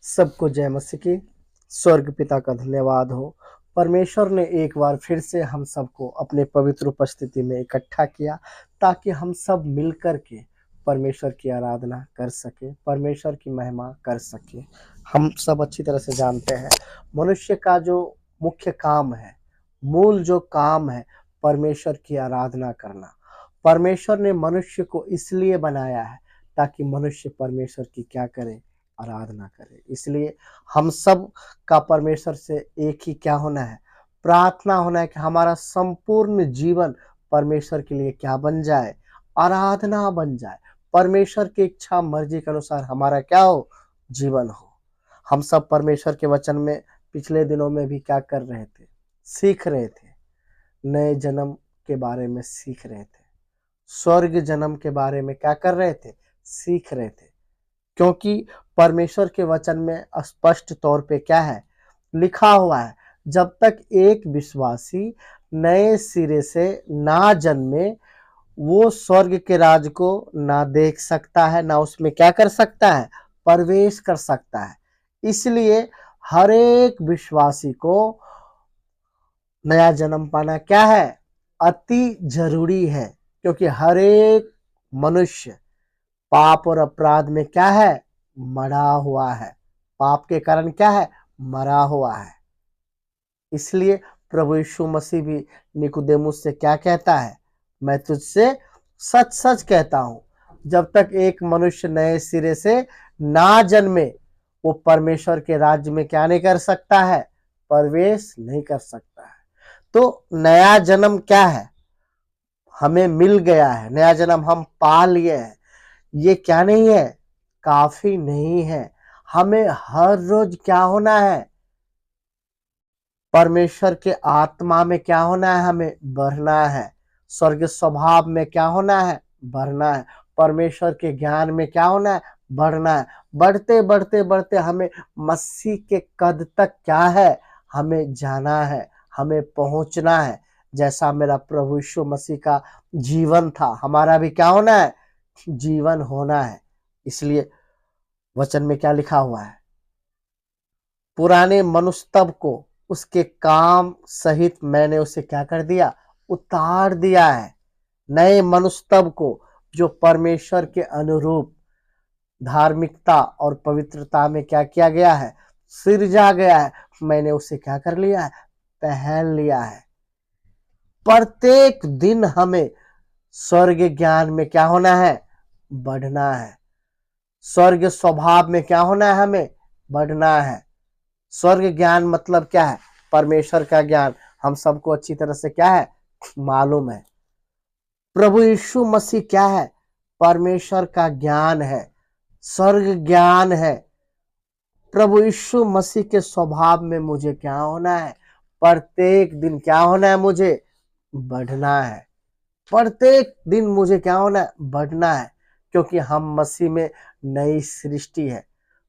सबको जय मसीह की। स्वर्ग पिता का धन्यवाद हो। परमेश्वर ने एक बार फिर से हम सबको अपने पवित्र उपस्थिति में इकट्ठा किया ताकि हम सब मिलकर के परमेश्वर की आराधना कर सके, परमेश्वर की महिमा कर सके। हम सब अच्छी तरह से जानते हैं मनुष्य का जो मुख्य काम है, मूल जो काम है, परमेश्वर की आराधना करना। परमेश्वर ने मनुष्य को इसलिए बनाया है ताकि मनुष्य परमेश्वर की क्या करे, आराधना करे। इसलिए हम सब का परमेश्वर से एक ही क्या होना है, प्रार्थना होना है कि हमारा संपूर्ण जीवन परमेश्वर के लिए क्या बन जाए, आराधना बन जाए। परमेश्वर की इच्छा मर्जी के अनुसार हमारा क्या हो, जीवन हो। हम सब परमेश्वर के वचन में पिछले दिनों में भी क्या कर रहे थे, सीख रहे थे, नए जन्म के बारे में सीख रहे थे, स्वर्ग जन्म के बारे में क्या कर रहे थे, सीख रहे थे। क्योंकि परमेश्वर के वचन में स्पष्ट तौर पे क्या है, लिखा हुआ है, जब तक एक विश्वासी नए सिरे से ना जन्मे वो स्वर्ग के राज को ना देख सकता है, ना उसमें क्या कर सकता है, प्रवेश कर सकता है। इसलिए हर एक विश्वासी को नया जन्म पाना क्या है, अति जरूरी है। क्योंकि हर एक मनुष्य पाप और अपराध में क्या है, मरा हुआ है। पाप के कारण क्या है, मरा हुआ है। इसलिए प्रभु यीशु मसीह भी निकुदेमुस से क्या कहता है, मैं तुझसे सच सच कहता हूं, जब तक एक मनुष्य नए सिरे से ना जन्मे वो परमेश्वर के राज्य में क्या नहीं कर सकता है, प्रवेश नहीं कर सकता है। तो नया जन्म क्या है, हमें मिल गया है, नया जन्म हम पा लिए हैं। ये क्या नहीं है, काफी नहीं है। हमें हर रोज क्या होना है, परमेश्वर के आत्मा में क्या होना है, हमें बढ़ना है। स्वर्ग स्वभाव में क्या होना है, बढ़ना है। परमेश्वर के ज्ञान में क्या होना है, बढ़ना है। बढ़ते बढ़ते बढ़ते हमें मसीह के कद तक क्या है, हमें जाना है, हमें पहुंचना है। जैसा मेरा प्रभु यीशु मसीह का जीवन था, हमारा भी क्या होना है, जीवन होना है। इसलिए वचन में क्या लिखा हुआ है, पुराने मनुष्य तब को उसके काम सहित मैंने उसे क्या कर दिया, उतार दिया है। नए मनुष्य तब को जो परमेश्वर के अनुरूप धार्मिकता और पवित्रता में क्या किया गया है, सिरजा गया है, मैंने उसे क्या कर लिया है, पहन लिया है। प्रत्येक दिन हमें स्वर्ग ज्ञान में क्या होना है, बढ़ना है। स्वर्ग स्वभाव में क्या होना है, हमें बढ़ना है। स्वर्ग ज्ञान मतलब क्या है, परमेश्वर का ज्ञान। हम सबको अच्छी तरह से क्या है, मालूम है। प्रभु यीशु मसीह क्या है, परमेश्वर का ज्ञान है, स्वर्ग ज्ञान है। प्रभु यीशु मसीह के स्वभाव में मुझे क्या होना है, प्रत्येक दिन क्या होना है, मुझे बढ़ना है। प्रत्येक दिन मुझे क्या होना है, बढ़ना है। क्योंकि हम मसीह में नई सृष्टि है।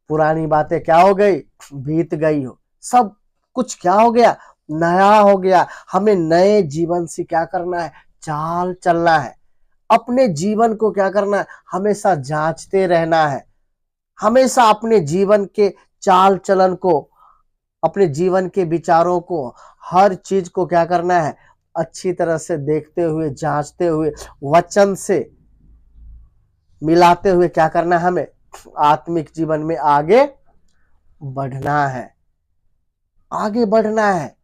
पुरानी बातें क्या हो गई, बीत गई हो, सब कुछ क्या हो गया, नया हो गया। हमें नए जीवन से क्या करना है, चाल चलना है। अपने जीवन को क्या करना है, हमेशा जांचते रहना है। हमेशा अपने जीवन के चाल चलन को, अपने जीवन के विचारों को, हर चीज को क्या करना है, अच्छी तरह से देखते हुए, जांचते हुए, वचन से मिलाते हुए क्या करना है, हमें आत्मिक जीवन में आगे बढ़ना है, आगे बढ़ना है।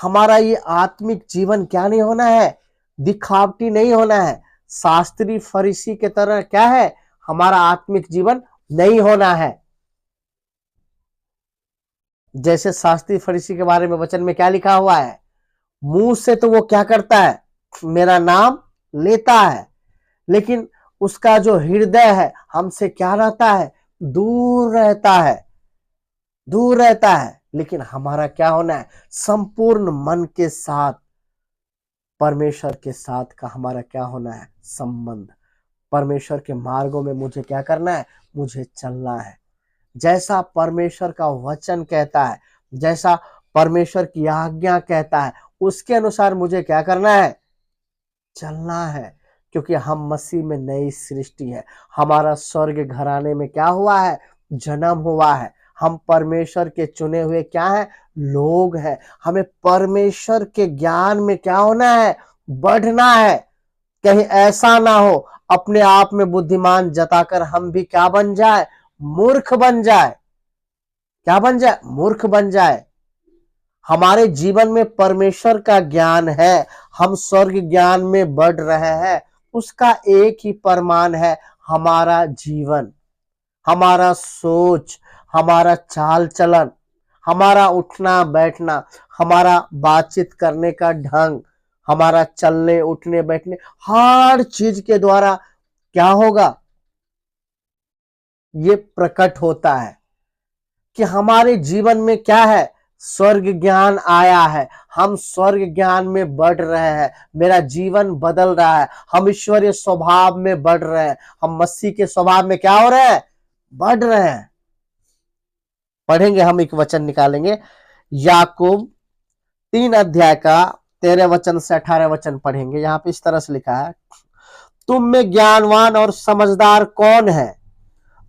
हमारा ये आत्मिक जीवन क्या नहीं होना है, दिखावटी नहीं होना है। शास्त्री फरीसी के तरह क्या है, हमारा आत्मिक जीवन नहीं होना है। जैसे शास्त्री फरीसी के बारे में वचन में क्या लिखा हुआ है, मुंह से तो वो क्या करता है, मेरा नाम लेता है, लेकिन उसका जो हृदय है हमसे क्या रहता है, दूर रहता है, दूर रहता है। लेकिन हमारा क्या होना है, संपूर्ण मन के साथ परमेश्वर के साथ का हमारा क्या होना है, संबंध। परमेश्वर के मार्गों में मुझे क्या करना है, मुझे चलना है। जैसा परमेश्वर का वचन कहता है, जैसा परमेश्वर की आज्ञा कहता है, उसके अनुसार मुझे क्या करना है, चलना है। क्योंकि हम मसीह में नई सृष्टि है। हमारा स्वर्ग घराने में क्या हुआ है, जन्म हुआ है। हम परमेश्वर के चुने हुए क्या है, लोग हैं। हमें परमेश्वर के ज्ञान में क्या होना है, बढ़ना है। कहीं ऐसा ना हो अपने आप में बुद्धिमान जताकर हम भी क्या बन जाए, मूर्ख बन जाए। क्या बन जाए, मूर्ख बन जाए। हमारे जीवन में परमेश्वर का ज्ञान है, हम स्वर्ग ज्ञान में बढ़ रहे हैं, उसका एक ही प्रमाण है हमारा जीवन, हमारा सोच, हमारा चाल चलन, हमारा उठना बैठना, हमारा बातचीत करने का ढंग, हमारा चलने उठने बैठने, हर चीज के द्वारा क्या होगा, ये प्रकट होता है कि हमारे जीवन में क्या है, स्वर्ग ज्ञान आया है, हम स्वर्ग ज्ञान में बढ़ रहे हैं, मेरा जीवन बदल रहा है, हम ईश्वरीय स्वभाव में बढ़ रहे हैं, हम मसीह के स्वभाव में क्या हो रहे हैं, बढ़ रहे हैं। पढ़ेंगे, हम एक वचन निकालेंगे, याकूब 3 अध्याय का 13 वचन से 18 वचन पढ़ेंगे। यहाँ पे इस तरह से लिखा है, तुम में ज्ञानवान और समझदार कौन है,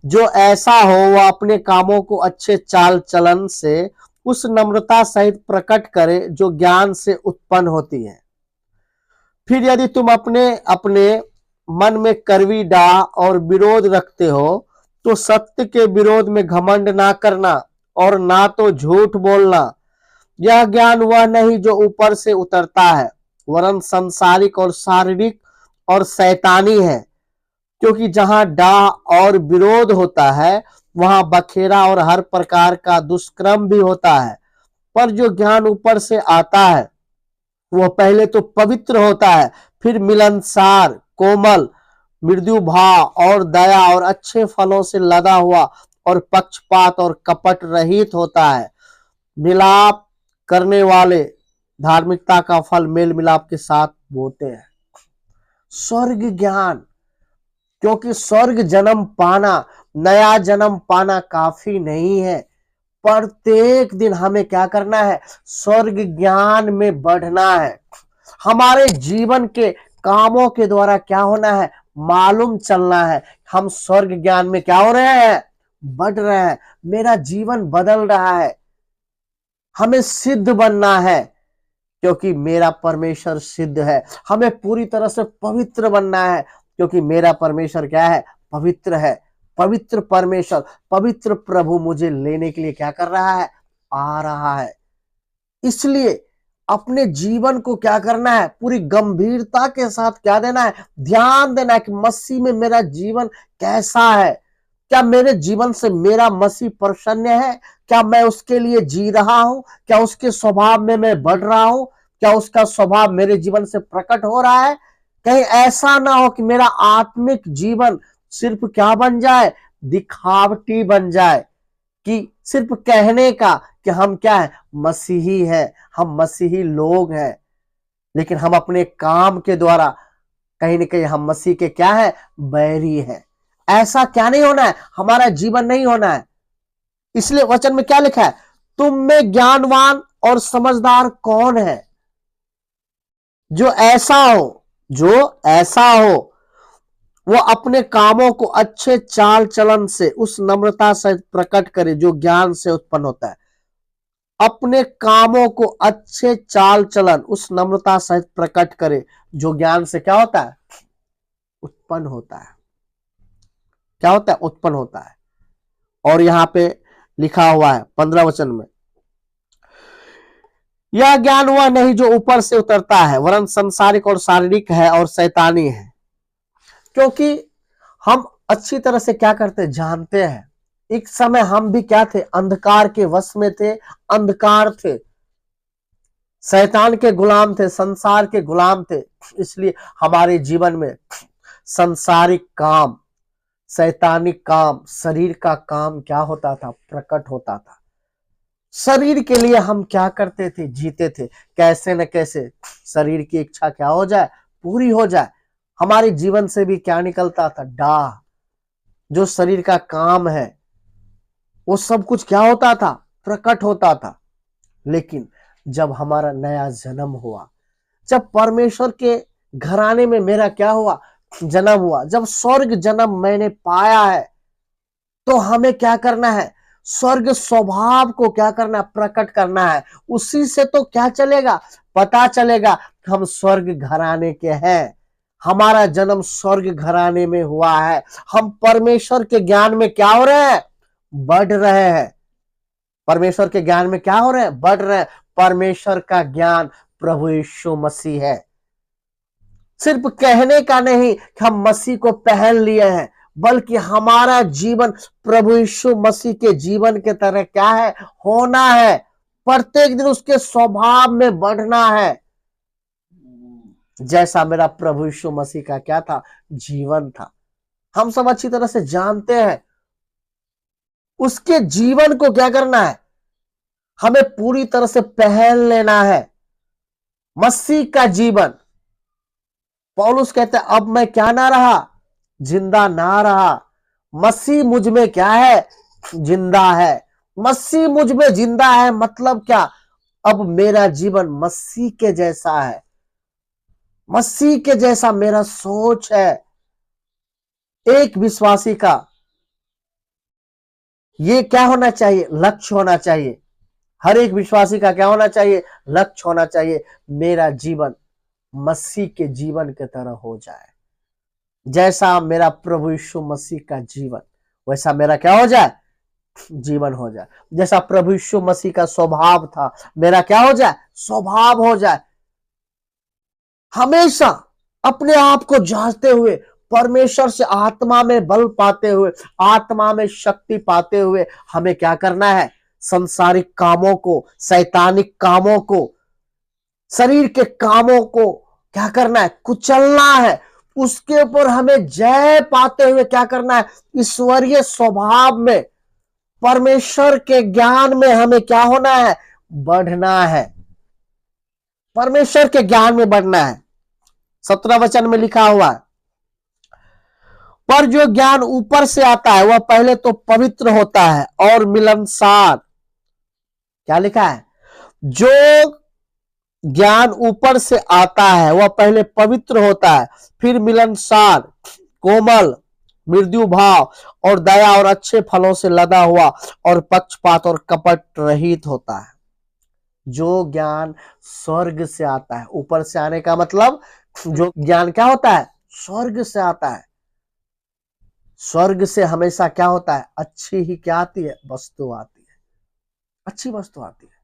जो ऐसा हो वह अपने कामों को अच्छे चाल चलन से उस नम्रता सहित प्रकट करे जो ज्ञान से उत्पन्न होती है। फिर यदि तुम अपने अपने मन में कड़वी डाह और विरोध रखते हो तो सत्य के विरोध में घमंड ना करना और ना तो झूठ बोलना। यह ज्ञान वह नहीं जो ऊपर से उतरता है, वरन संसारिक और शारीरिक और शैतानी है। क्योंकि जहां डाह और विरोध होता है वहां बखेरा और हर प्रकार का दुष्कर्म भी होता है। पर जो ज्ञान ऊपर से आता है वह पहले तो पवित्र होता है, फिर मिलनसार, कोमल, मृदु भाव और दया और अच्छे फलों से लदा हुआ और पक्षपात और कपट रहित होता है। मिलाप करने वाले धार्मिकता का फल मेल मिलाप के साथ बोते हैं। स्वर्ग ज्ञान, क्योंकि स्वर्ग जन्म पाना, नया जन्म पाना काफी नहीं है। प्रत्येक दिन हमें क्या करना है, स्वर्ग ज्ञान में बढ़ना है। हमारे जीवन के कामों के द्वारा क्या होना है, मालूम चलना है हम स्वर्ग ज्ञान में क्या हो रहे हैं, बढ़ रहे हैं। मेरा जीवन बदल रहा है, हमें सिद्ध बनना है क्योंकि मेरा परमेश्वर सिद्ध है। हमें पूरी तरह से पवित्र बनना है क्योंकि मेरा परमेश्वर क्या है, पवित्र है। पवित्र परमेश्वर, पवित्र प्रभु मुझे लेने के लिए क्या कर रहा है, आ रहा है। इसलिए अपने जीवन को क्या करना है, पूरी गंभीरता के साथ क्या देना है, ध्यान देना है कि मसीह में मेरा जीवन कैसा है। क्या मेरे जीवन से मेरा मसीह प्रसन्न है, क्या मैं उसके लिए जी रहा हूं, क्या उसके स्वभाव में मैं बढ़ रहा हूं, क्या उसका स्वभाव मेरे जीवन से प्रकट हो रहा है। कहीं ऐसा ना हो कि मेरा आत्मिक जीवन सिर्फ क्या बन जाए, दिखावटी बन जाए, कि सिर्फ कहने का कि हम क्या है, मसीही है, हम मसीही लोग हैं, लेकिन हम अपने काम के द्वारा कहीं ना कहीं हम मसीह के क्या है, बैरी है। ऐसा क्या नहीं होना है, हमारा जीवन नहीं होना है। इसलिए वचन में क्या लिखा है, तुम में ज्ञानवान और समझदार कौन है, जो ऐसा हो वो अपने कामों को अच्छे चाल चलन से उस नम्रता से प्रकट करे जो ज्ञान से उत्पन्न होता है। अपने कामों को अच्छे चाल चलन उस नम्रता सहित प्रकट करे जो ज्ञान से क्या होता है, उत्पन्न होता है। क्या होता है, उत्पन्न होता है। और यहां पे लिखा हुआ है 15 वचन में, यह ज्ञान हुआ नहीं जो ऊपर से उतरता है, वरन संसारिक और शारीरिक है और शैतानी है। क्योंकि हम अच्छी तरह से क्या करते, जानते हैं एक समय हम भी क्या थे, अंधकार के वश में थे, अंधकार थे, शैतान के गुलाम थे, संसार के गुलाम थे। इसलिए हमारे जीवन में संसारिक काम, शैतानिक काम, शरीर का काम क्या होता था, प्रकट होता था। शरीर के लिए हम क्या करते थे, जीते थे, कैसे न कैसे शरीर की इच्छा क्या हो जाए, पूरी हो जाए। हमारे जीवन से भी क्या निकलता था, डाह, जो शरीर का काम है वो सब कुछ क्या होता था, प्रकट होता था। लेकिन जब हमारा नया जन्म हुआ, जब परमेश्वर के घराने में मेरा क्या हुआ, जन्म हुआ, जब स्वर्ग जन्म मैंने पाया है, तो हमें क्या करना है, स्वर्ग स्वभाव को क्या करना है, प्रकट करना है। उसी से तो क्या चलेगा, पता चलेगा हम स्वर्ग घराने के हैं, हमारा जन्म स्वर्ग घराने में हुआ है, हम परमेश्वर के ज्ञान में क्या हो रहे हैं, बढ़ रहे हैं। परमेश्वर के ज्ञान में क्या हो रहे हैं, बढ़ रहे हैं। परमेश्वर का ज्ञान प्रभु यीशु मसीह है। सिर्फ कहने का नहीं कि हम मसीह को पहन लिए हैं, बल्कि हमारा जीवन प्रभु यीशु मसीह के जीवन के तरह क्या है, होना है। प्रत्येक दिन उसके स्वभाव में बढ़ना है। जैसा मेरा प्रभु यीशु मसीह का क्या था, जीवन था, हम सब अच्छी तरह से जानते हैं। उसके जीवन को क्या करना है, हमें पूरी तरह से पहन लेना है। मसीह का जीवन, पौलुस कहते हैं अब मैं क्या ना रहा, जिंदा ना रहा, मसीह मुझ में क्या है, जिंदा है। मसीह मुझ में जिंदा है मतलब क्या, अब मेरा जीवन मसीह के जैसा है, मसीह के जैसा मेरा सोच है। एक विश्वासी का ये क्या होना चाहिए, लक्ष्य होना चाहिए। हर एक विश्वासी का क्या होना चाहिए, लक्ष्य होना चाहिए, मेरा जीवन मसीह के जीवन की तरह हो जाए। जैसा मेरा प्रभु यीशु मसीह का जीवन, वैसा मेरा क्या हो जाए, जीवन हो जाए। जैसा प्रभु यीशु मसीह का स्वभाव था, मेरा क्या हो जाए, स्वभाव हो जाए। हमेशा अपने आप को जांचते हुए, परमेश्वर से आत्मा में बल पाते हुए, आत्मा में शक्ति पाते हुए हमें क्या करना है, संसारिक कामों को, शैतानिक कामों को, शरीर के कामों को क्या करना है, कुचलना है। उसके ऊपर हमें जय पाते हुए क्या करना है, ईश्वरीय स्वभाव में, परमेश्वर के ज्ञान में हमें क्या होना है, बढ़ना है। परमेश्वर के ज्ञान में बढ़ना है। 17 वचन में लिखा हुआ है, पर जो ज्ञान ऊपर से आता है वह पहले तो पवित्र होता है और मिलनसार। क्या लिखा है, जो ज्ञान ऊपर से आता है वह पहले पवित्र होता है, फिर मिलनसार, कोमल, मृदु भाव और दया और अच्छे फलों से लदा हुआ और पक्षपात और कपट रहित होता है। जो ज्ञान स्वर्ग से आता है, ऊपर से आने का मतलब जो ज्ञान क्या होता है, स्वर्ग से आता है। स्वर्ग से हमेशा क्या होता है, अच्छी ही क्या आती है, वस्तु आती है, अच्छी वस्तु आती है।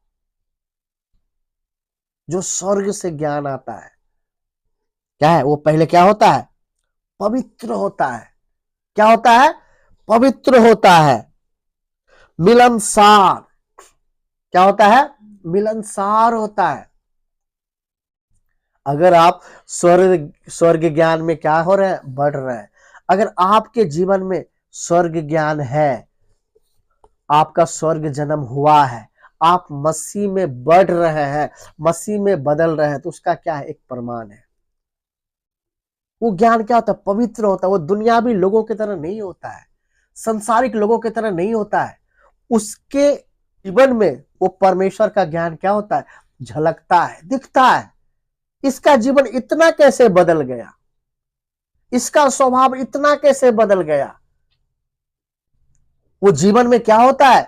जो स्वर्ग से ज्ञान आता है क्या है, वो पहले क्या होता है, पवित्र होता है। क्या होता है, पवित्र होता है। मिलनसार, क्या होता है, मिलनसार होता है। अगर आप स्वर्ग ज्ञान में क्या हो रहे हैं, बढ़ रहे हैं, अगर आपके जीवन में स्वर्ग ज्ञान है, आपका स्वर्ग जन्म हुआ है, आप मसीह में बढ़ रहे हैं, मसीह में बदल रहे हैं, तो उसका क्या है, एक प्रमाण है। वो ज्ञान क्या होता है, पवित्र होता है। वो दुनियावी लोगों की तरह नहीं होता है, संसारिक लोगों की तरह नहीं होता है। उसके जीवन में वो परमेश्वर का ज्ञान क्या होता है, झलकता है, दिखता है। इसका जीवन इतना कैसे बदल गया, इसका स्वभाव इतना कैसे बदल गया, वो जीवन में क्या होता है,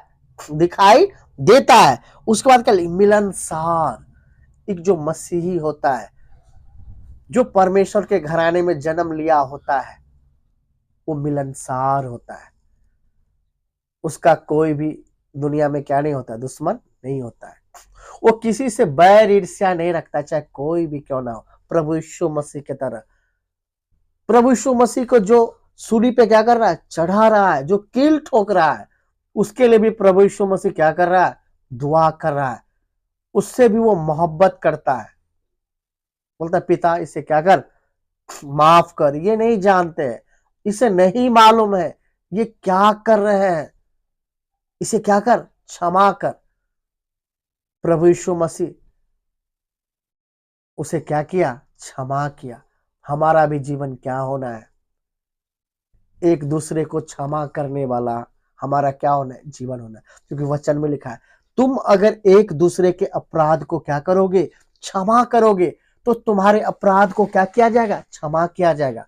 दिखाई देता है। उसके बाद क्या, मिलनसार, एक जो मसीही होता है, जो परमेश्वर के घराने में जन्म लिया होता है, वो मिलनसार होता है। उसका कोई भी दुनिया में क्या नहीं होता, दुश्मन नहीं होता है। वो किसी से बैर ईर्ष्या नहीं रखता, चाहे कोई भी क्यों ना हो। प्रभु यीशु मसीह की तरह, प्रभु यीशु मसीह को जो सूली पे क्या कर रहा है, चढ़ा रहा है, जो कील ठोक रहा है, उसके लिए भी प्रभु यीशु मसीह क्या कर रहा है, दुआ कर रहा है। उससे भी वो मोहब्बत करता है, बोलता है पिता इसे क्या कर, माफ कर, ये नहीं जानते हैं, इसे नहीं मालूम है ये क्या कर रहे हैं, इसे क्या कर, क्षमा कर। प्रभु यीशु मसीह उसे क्या किया, क्षमा किया। हमारा भी जीवन क्या होना है, एक दूसरे को क्षमा करने वाला हमारा क्या होना है, जीवन होना है। क्योंकि वचन में लिखा है, तुम अगर एक दूसरे के अपराध को क्या करोगे, क्षमा करोगे, तो तुम्हारे अपराध को क्या किया जाएगा, क्षमा किया जाएगा।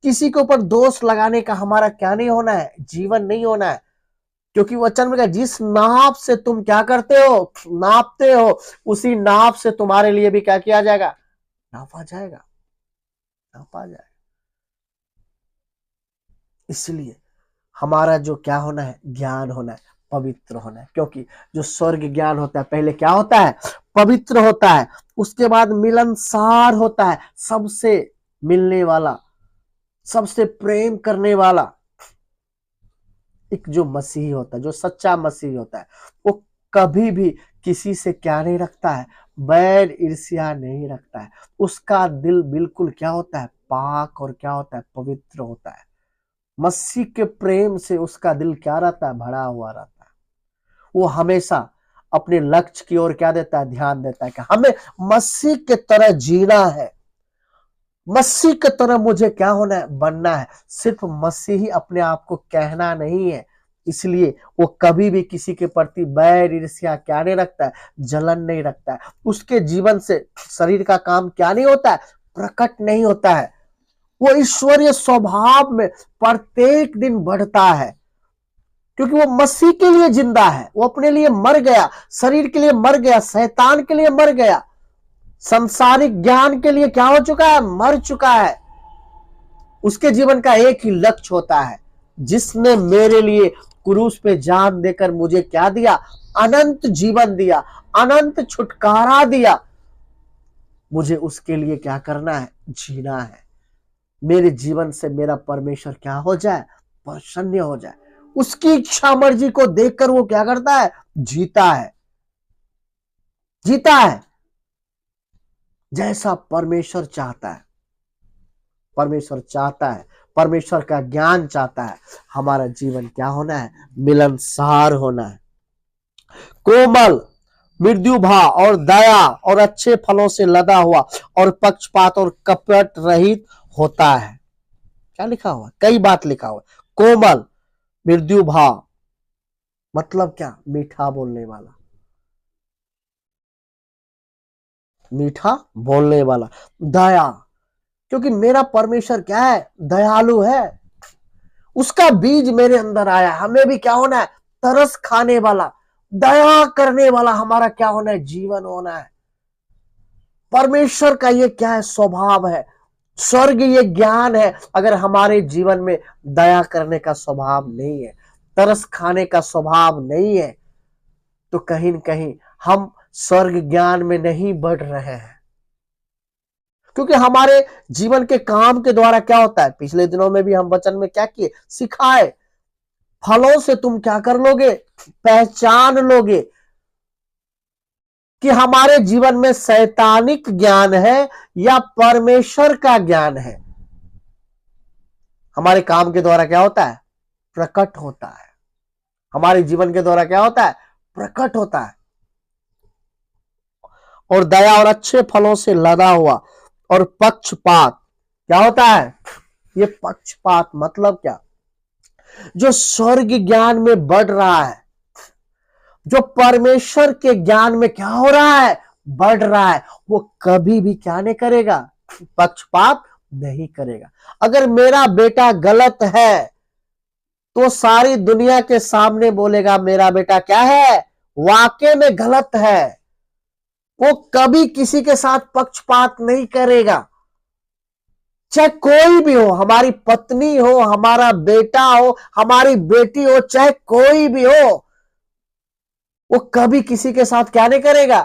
किसी के ऊपर दोष लगाने का हमारा क्या नहीं होना है, जीवन नहीं होना है। क्योंकि वचन में कहा, जिस नाप से तुम क्या करते हो, नापते हो, उसी नाप से तुम्हारे लिए भी क्या किया जाएगा, नापा जाएगा, नापा जाएगा। इसलिए हमारा जो क्या होना है, ज्ञान होना है, पवित्र होना है। क्योंकि जो स्वर्ग ज्ञान होता है पहले क्या होता है, पवित्र होता है, उसके बाद मिलनसार होता है, सबसे मिलने वाला, सबसे प्रेम करने वाला। एक जो मसीही होता है, जो सच्चा मसीही होता है, वो कभी भी किसी से क्या नहीं रखता है, बैर ईर्ष्या नहीं रखता है। उसका दिल बिल्कुल क्या होता है, पाक और क्या होता है, पवित्र होता है। मसीह के प्रेम से उसका दिल क्या रहता है, भरा हुआ रहता है। वो हमेशा अपने लक्ष्य की ओर क्या देता है, ध्यान देता है कि हमें मसीह के तरह जीना है, मसीह की तरह मुझे क्या होना है, बनना है। सिर्फ मसीह ही अपने आप को कहना नहीं है। इसलिए वो कभी भी किसी के प्रति बैर ईर्ष्या क्या नहीं रखता है, जलन नहीं रखता है। उसके जीवन से शरीर का काम क्या नहीं होता है, प्रकट नहीं होता है। वो ईश्वरीय स्वभाव में प्रत्येक दिन बढ़ता है, क्योंकि वो मसीह के लिए जिंदा है। वो अपने लिए मर गया, शरीर के लिए मर गया, शैतान के लिए मर गया, संसारिक ज्ञान के लिए क्या हो चुका है, मर चुका है। उसके जीवन का एक ही लक्ष्य होता है, जिसने मेरे लिए क्रूस पे जान देकर मुझे क्या दिया, अनंत जीवन दिया, अनंत छुटकारा दिया। मुझे उसके लिए क्या करना है, जीना है। मेरे जीवन से मेरा परमेश्वर क्या हो जाए, प्रसन्न हो जाए। उसकी इच्छा मर्जी को देखकर वो क्या करता है, जीता है, जीता है जैसा परमेश्वर चाहता है। परमेश्वर चाहता है, परमेश्वर का ज्ञान चाहता है, हमारा जीवन क्या होना है, मिलनसार होना है, कोमल, मृदु भाव और दया और अच्छे फलों से लदा हुआ और पक्षपात और कपट रहित होता है। क्या लिखा हुआ, कई बात लिखा हुआ। कोमल, मृदु भाव मतलब क्या, मीठा बोलने वाला, मीठा बोलने वाला। दया, क्योंकि मेरा परमेश्वर क्या है, दयालु है। उसका बीज मेरे अंदर आया, हमें भी क्या होना है, तरस खाने वाला, दया करने वाला हमारा क्या होना है, जीवन होना है। परमेश्वर का ये क्या है, स्वभाव है। स्वर्ग ये ज्ञान है। अगर हमारे जीवन में दया करने का स्वभाव नहीं है, तरस खाने का स्वभाव नहीं है, तो कहीं न कहीं हम स्वर्ग ज्ञान में नहीं बढ़ रहे हैं। क्योंकि हमारे जीवन के काम के द्वारा क्या होता है, पिछले दिनों में भी हम वचन में क्या किए, सिखाए, फलों से तुम क्या कर लोगे, पहचान लोगे कि हमारे जीवन में शैतानिक ज्ञान है या परमेश्वर का ज्ञान है। हमारे काम के द्वारा क्या होता है, प्रकट होता है। हमारे जीवन के द्वारा क्या होता है, प्रकट होता है। और दया और अच्छे फलों से लदा हुआ और पक्षपात क्या होता है, ये पक्षपात मतलब क्या, जो स्वर्ग ज्ञान में बढ़ रहा है, जो परमेश्वर के ज्ञान में क्या हो रहा है, बढ़ रहा है, वो कभी भी क्या नहीं करेगा, पक्षपात नहीं करेगा। अगर मेरा बेटा गलत है तो सारी दुनिया के सामने बोलेगा मेरा बेटा क्या है, वाकई में गलत है। वो कभी किसी के साथ पक्षपात नहीं करेगा, चाहे कोई भी हो, हमारी पत्नी हो, हमारा बेटा हो, हमारी बेटी हो, चाहे कोई भी हो, वो कभी किसी के साथ क्या नहीं करेगा,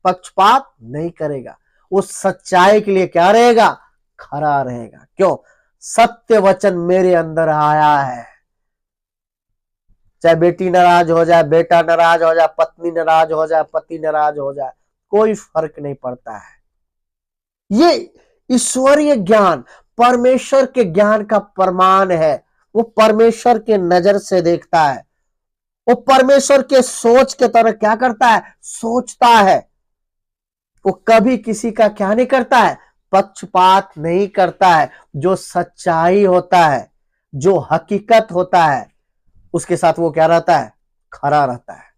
पक्षपात नहीं करेगा। वो सच्चाई के लिए क्या रहेगा, खड़ा रहेगा। क्यों, सत्य वचन मेरे अंदर आया है। चाहे बेटी नाराज हो जाए, बेटा नाराज हो जाए, पत्नी नाराज हो जाए, पति नाराज हो जाए, कोई फर्क नहीं पड़ता है। ये ईश्वरीय ज्ञान परमेश्वर के ज्ञान का प्रमाण है। वो परमेश्वर के नजर से देखता है, वो परमेश्वर के सोच के तरह क्या करता है, सोचता है। वो कभी किसी का क्या नहीं करता है, पक्षपात नहीं करता है। जो सच्चाई होता है, जो हकीकत होता है, उसके साथ वो क्या रहता है, खड़ा रहता है।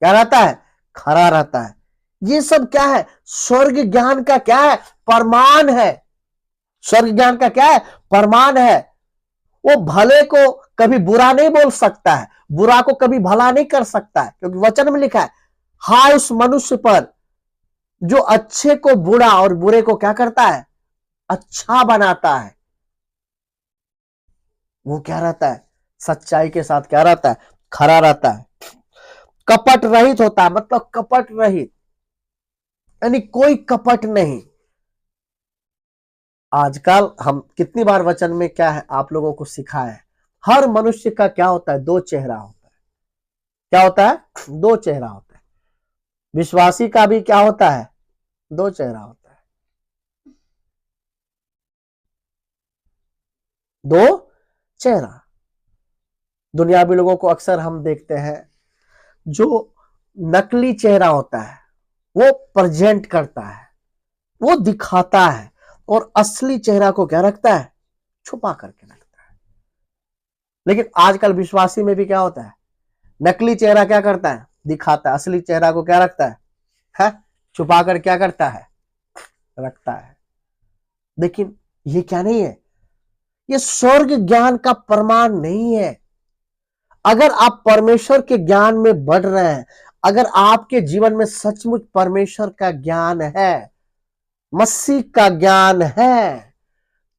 क्या रहता है, खड़ा रहता है। ये सब क्या है, स्वर्ग ज्ञान का क्या है, प्रमाण है। स्वर्ग ज्ञान का क्या है, प्रमाण है। वो भले को कभी बुरा नहीं बोल सकता है, बुरा को कभी भला नहीं कर सकता है, क्योंकि वचन में लिखा है हाय उस मनुष्य पर जो अच्छे को बुरा और बुरे को क्या करता है, अच्छा बनाता है। वो क्या रहता है, सच्चाई के साथ क्या रहता है, खड़ा रहता है, कपट रहित होता है, मतलब कपट रहित यानी कोई कपट नहीं। आजकल हम कितनी बार वचन में क्या है आप लोगों को सिखाया है, हर मनुष्य का क्या होता है, दो चेहरा होता है। क्या होता है, दो चेहरा होता है। विश्वासी का भी क्या होता है, दो चेहरा होता है, दो चेहरा। दुनियावी लोगों को अक्सर हम देखते हैं जो नकली चेहरा होता है वो प्रेजेंट करता है, वो दिखाता है, और असली चेहरा को क्या रखता है, छुपा करके रखता है। लेकिन आजकल विश्वासी में भी क्या होता है, नकली चेहरा क्या करता है, दिखाता है, असली चेहरा को क्या रखता है छुपा कर क्या करता है, रखता है। लेकिन ये क्या नहीं है, ये स्वर्ग ज्ञान का प्रमाण नहीं है। अगर आप परमेश्वर के ज्ञान में बढ़ रहे हैं, अगर आपके जीवन में सचमुच परमेश्वर का ज्ञान है, मसीह का ज्ञान है,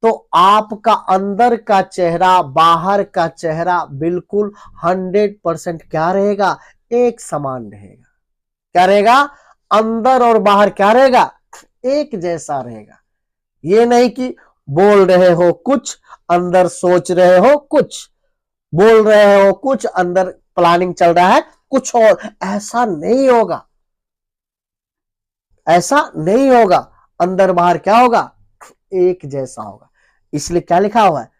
तो आपका अंदर का चेहरा बाहर का चेहरा बिल्कुल 100% क्या रहेगा, एक समान रहेगा। क्या रहेगा, अंदर और बाहर क्या रहेगा, एक जैसा रहेगा। ये नहीं कि बोल रहे हो कुछ, अंदर सोच रहे हो कुछ, बोल रहे हो कुछ, अंदर प्लानिंग चल रहा है कुछ और। ऐसा नहीं होगा, ऐसा नहीं होगा। अंदर बाहर क्या होगा, एक जैसा होगा। इसलिए क्या लिखा हुआ है,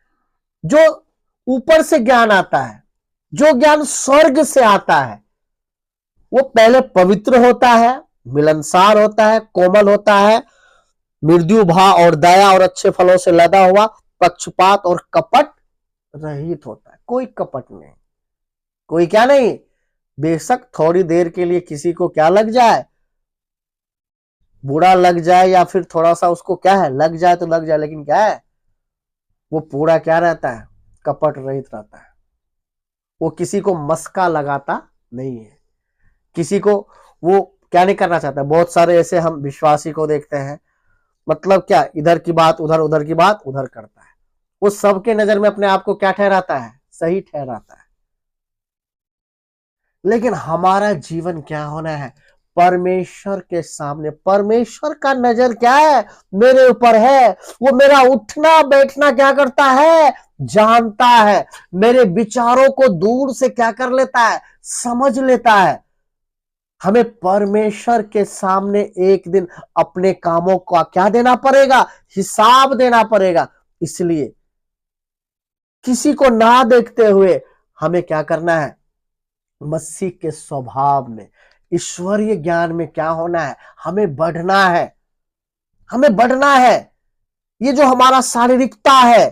जो ऊपर से ज्ञान आता है, जो ज्ञान स्वर्ग से आता है, वो पहले पवित्र होता है, मिलनसार होता है, कोमल होता है, मृदु भाव और दया और अच्छे फलों से लदा हुआ, पक्षपात और कपट रहित होता है। कोई कपट नहीं, कोई क्या नहीं। बेशक थोड़ी देर के लिए किसी को क्या लग जाए, बुरा लग जाए, या फिर थोड़ा सा उसको क्या है लग जाए तो लग जाए, लेकिन क्या है वो पूरा क्या रहता है, कपट रहित रहता है। वो किसी को मस्का लगाता नहीं है, किसी को वो क्या नहीं करना चाहता। बहुत सारे ऐसे हम विश्वासी को देखते हैं, मतलब क्या, इधर की बात उधर, उधर की बात उधर करता है। वो सबके नजर में अपने आप को क्या ठहराता है, सही ठहराता है। लेकिन हमारा जीवन क्या होना है, परमेश्वर के सामने। परमेश्वर का नजर क्या है, मेरे ऊपर है। वो मेरा उठना बैठना क्या करता है, जानता है। मेरे विचारों को दूर से क्या कर लेता है, समझ लेता है। हमें परमेश्वर के सामने एक दिन अपने कामों का क्या देना पड़ेगा, हिसाब देना पड़ेगा। इसलिए किसी को ना देखते हुए हमें क्या करना है, मसीह के स्वभाव में, ईश्वरीय ज्ञान में क्या होना है, हमें बढ़ना है, हमें बढ़ना है। ये जो हमारा शारीरिकता है,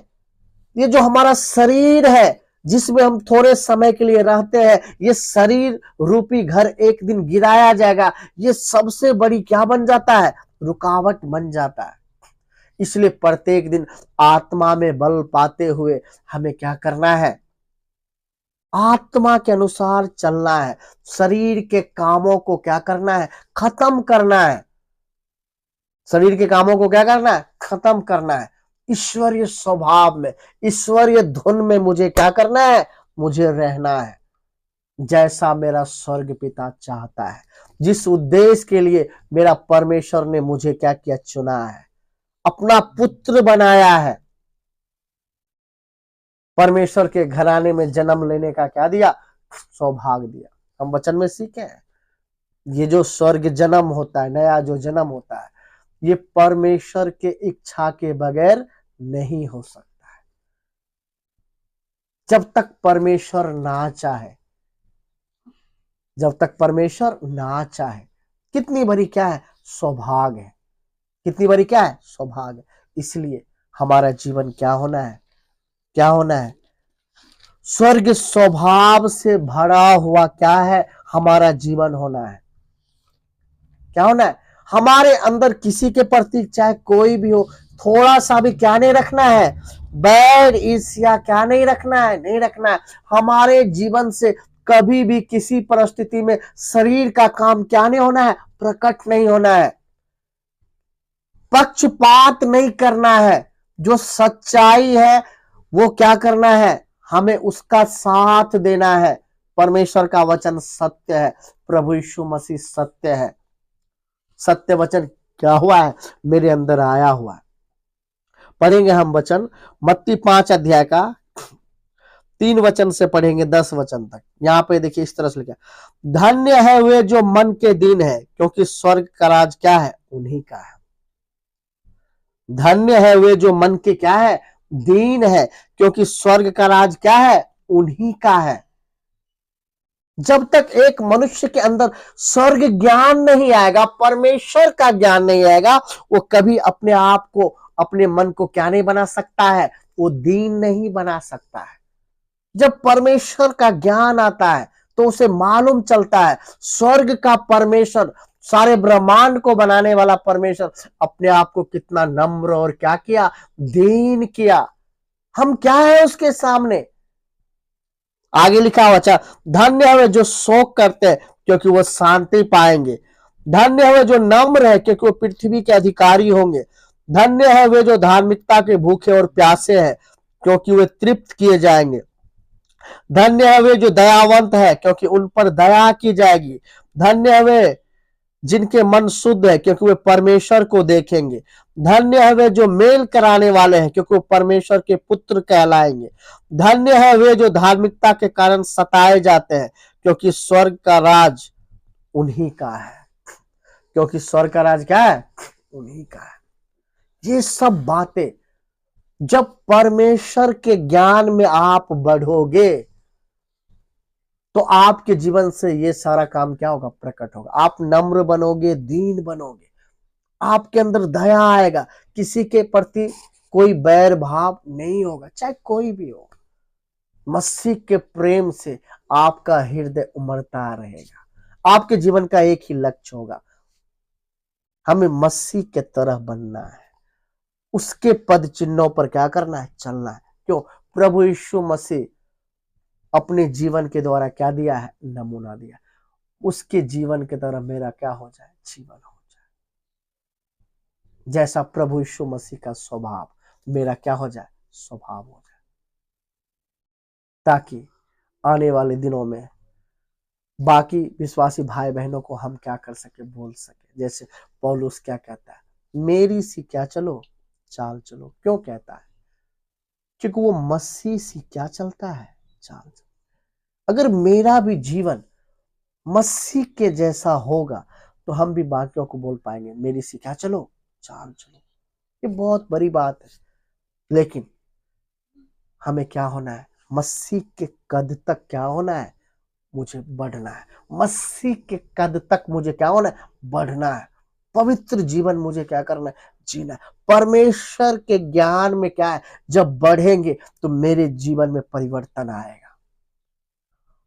ये जो हमारा शरीर है जिसमें हम थोड़े समय के लिए रहते हैं, ये शरीर रूपी घर एक दिन गिराया जाएगा। ये सबसे बड़ी क्या बन जाता है, रुकावट बन जाता है। इसलिए प्रत्येक दिन आत्मा में बल पाते हुए हमें क्या करना है, आत्मा के अनुसार चलना है। शरीर के कामों को क्या करना है, खत्म करना है। शरीर के कामों को क्या करना है, खत्म करना है। ईश्वरीय स्वभाव में, ईश्वरीय धुन में मुझे क्या करना है, मुझे रहना है, जैसा मेरा स्वर्ग पिता चाहता है। जिस उद्देश्य के लिए मेरा परमेश्वर ने मुझे क्या किया, चुना है, अपना पुत्र बनाया है। परमेश्वर के घराने में जन्म लेने का क्या दिया, सौभाग्य दिया। हम वचन में सीखे हैं, ये जो स्वर्ग जन्म होता है, नया जो जन्म होता है, ये परमेश्वर के इच्छा के बगैर नहीं हो सकता है। जब तक परमेश्वर ना चाहे, जब तक परमेश्वर ना चाहे। कितनी बड़ी क्या है, सौभाग्य है। कितनी बड़ी क्या है, सौभाग्य। इसलिए हमारा जीवन क्या होना है, क्या होना है, स्वर्ग स्वभाव से भरा हुआ क्या है, हमारा जीवन होना है। क्या होना है, हमारे अंदर किसी के प्रति चाहे कोई भी हो, थोड़ा सा भी क्या नहीं रखना है, बैर ईर्ष्या क्या नहीं रखना है, नहीं रखना है। हमारे जीवन से कभी भी किसी परिस्थिति में शरीर का काम क्या नहीं होना है, प्रकट नहीं होना है। पक्षपात नहीं करना है। जो सच्चाई है वो क्या करना है, हमें उसका साथ देना है। परमेश्वर का वचन सत्य है, प्रभु यीशु मसीह सत्य है। सत्य वचन क्या हुआ है, मेरे अंदर आया हुआ है। पढ़ेंगे हम वचन मत्ती 5 अध्याय का 3 वचन से पढ़ेंगे 10 वचन तक। यहाँ पे देखिए इस तरह से लिखा, धन्य है वे जो मन के दीन है, क्योंकि स्वर्ग का राज क्या है, उन्हीं का है। धन्य है वे जो मन के क्या है, दीन है, क्योंकि स्वर्ग का राज क्या है, उन्हीं का है। जब तक एक मनुष्य के अंदर स्वर्ग ज्ञान नहीं आएगा, परमेश्वर का ज्ञान नहीं आएगा, वो कभी अपने आप को, अपने मन को क्या नहीं बना सकता है, वो दीन नहीं बना सकता है। जब परमेश्वर का ज्ञान आता है तो उसे मालूम चलता है स्वर्ग का परमेश्वर, सारे ब्रह्मांड को बनाने वाला परमेश्वर अपने आप को कितना नम्र और क्या किया, दीन किया। हम क्या है उसके सामने। आगे लिखा हुआ, अच्छा धन्य है जो शोक करते हैं, क्योंकि वो शांति पाएंगे। धन्य है जो नम्र है, क्योंकि वो पृथ्वी के अधिकारी होंगे। धन्य है वे जो धार्मिकता के भूखे और प्यासे हैं, क्योंकि वे तृप्त किए जाएंगे। धन्य है वे जो दयावंत है, क्योंकि उन पर दया की जाएगी। धन्य है वे जिनके मन शुद्ध है, क्योंकि वे परमेश्वर को देखेंगे। धन्य है वे जो मेल कराने वाले हैं, क्योंकि वो परमेश्वर के पुत्र कहलाएंगे। धन्य है वे जो धार्मिकता के कारण सताए जाते हैं, क्योंकि स्वर्ग का राज उन्हीं का है। क्योंकि स्वर्ग का राज क्या है, उन्हीं का है। ये सब बातें जब परमेश्वर के ज्ञान में आप बढ़ोगे तो आपके जीवन से ये सारा काम क्या होगा, प्रकट होगा। आप नम्र बनोगे, दीन बनोगे, आपके अंदर दया आएगा, किसी के प्रति कोई बैर भाव नहीं होगा, चाहे कोई भी हो। मसीह के प्रेम से आपका हृदय उमड़ता रहेगा। आपके जीवन का एक ही लक्ष्य होगा, हमें मसीह के तरह बनना है, उसके पद चिन्हों पर क्या करना है, चलना है। क्यों, प्रभु यीशु मसीह अपने जीवन के द्वारा क्या दिया है, नमूना दिया। उसके जीवन के तरह मेरा क्या हो जाए, जीवन हो जाए। जैसा प्रभु यीशु मसीह का स्वभाव मेरा क्या हो जाए, स्वभाव हो जाए, ताकि आने वाले दिनों में बाकी विश्वासी भाई बहनों को हम क्या कर सके, बोल सके। जैसे पौलुस क्या कहता है, मेरी सी क्या चलो, चाल चलो। क्यों कहता है, क्योंकि वो मसीह सी क्या चलता है, चाल चलो। अगर मेरा भी जीवन मसीह के जैसा होगा तो हम भी बाकियों को बोल पाएंगे, मेरी सी क्या चलो, चाल चलो। ये बहुत बड़ी बात है। लेकिन हमें क्या होना है, मसीह के कद तक क्या होना है, मुझे बढ़ना है। मसीह के कद तक मुझे क्या होना है, बढ़ना है। पवित्र जीवन मुझे क्या करना है, जीना है। परमेश्वर के ज्ञान में क्या है, जब बढ़ेंगे तो मेरे जीवन में परिवर्तन आएगा।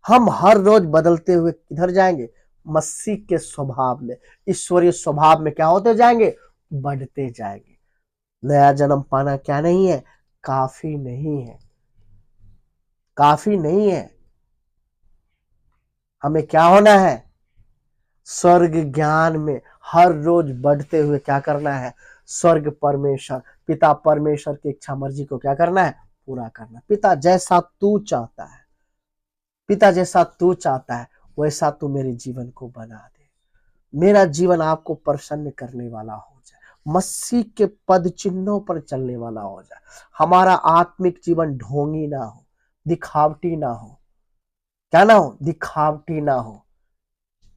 हम हर रोज बदलते हुए किधर जाएंगे, मसीह के स्वभाव में, ईश्वरीय स्वभाव में क्या होते जाएंगे, बढ़ते जाएंगे। नया जन्म पाना क्या नहीं है, काफी नहीं है, काफी नहीं है। हमें क्या होना है, स्वर्ग ज्ञान में हर रोज बढ़ते हुए क्या करना है, स्वर्ग परमेश्वर पिता परमेश्वर की इच्छा मर्जी को क्या करना है, पूरा करना। पिता जैसा तू चाहता है, पिता जैसा तू चाहता है वैसा तू मेरे जीवन को बना दे। मेरा जीवन आपको प्रसन्न करने वाला हो जाए, मसीह के पद चिन्हों पर चलने वाला हो जाए। हमारा आत्मिक जीवन ढोंगी ना हो, दिखावटी ना हो, क्या ना हो, दिखावटी ना हो।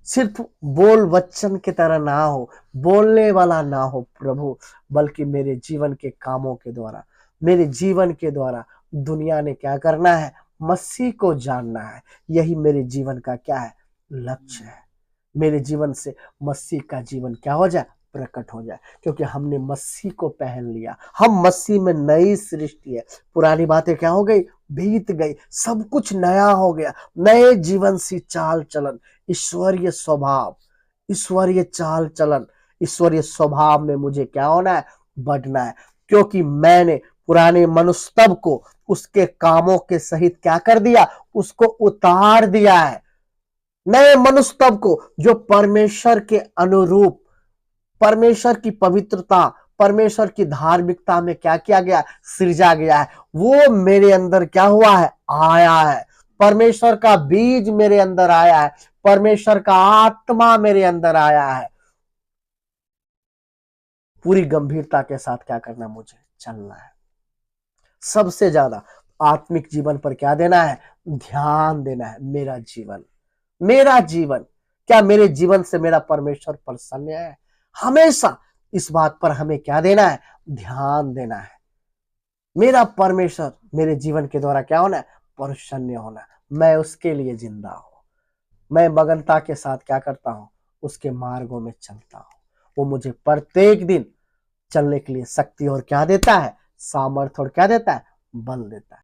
सिर्फ बोल वचन की तरह ना हो, बोलने वाला ना हो प्रभु, बल्कि मेरे जीवन के कामों के द्वारा, मेरे जीवन के द्वारा दुनिया ने क्या करना है, मसीह को जानना है। यही मेरे जीवन का क्या है, लक्ष्य है। मेरे जीवन से मसीह का जीवन क्या हो जाए, प्रकट हो जाए। क्योंकि हमने मसीह को पहन लिया, हम मसीह में नई सृष्टि है। पुरानी बातें क्या हो गई, बीत गई, सब कुछ नया हो गया। नए जीवन सी चाल चलन, ईश्वरीय स्वभाव, ईश्वरीय चाल चलन, ईश्वरीय स्वभाव में मुझे क्या होना है, बढ़ना है। क्योंकि मैंने पुराने मनुस्तव को उसके कामों के सहित क्या कर दिया, उसको उतार दिया है। नए मनुस्तव को जो परमेश्वर के अनुरूप, परमेश्वर की पवित्रता, परमेश्वर की धार्मिकता में क्या किया गया, सृजा गया है, वो मेरे अंदर क्या हुआ है, आया है। परमेश्वर का बीज मेरे अंदर आया है, परमेश्वर का आत्मा मेरे अंदर आया है। पूरी गंभीरता के साथ क्या करना, मुझे चलना है। सबसे ज्यादा आत्मिक जीवन पर क्या देना है, ध्यान देना है। मेरा जीवन क्या, मेरे जीवन से मेरा परमेश्वर प्रसन्न है? हमेशा इस बात पर हमें क्या देना है, ध्यान देना है। मेरा परमेश्वर मेरे जीवन के द्वारा क्या होना है, प्रसन्न होना है। मैं उसके लिए जिंदा हूं, मैं मगनता के साथ क्या करता हूं, उसके मार्गों में चलता हूं। वो मुझे प्रत्येक दिन चलने के लिए शक्ति और क्या देता है, सामर्थ्य और क्या देता है, बल देता है।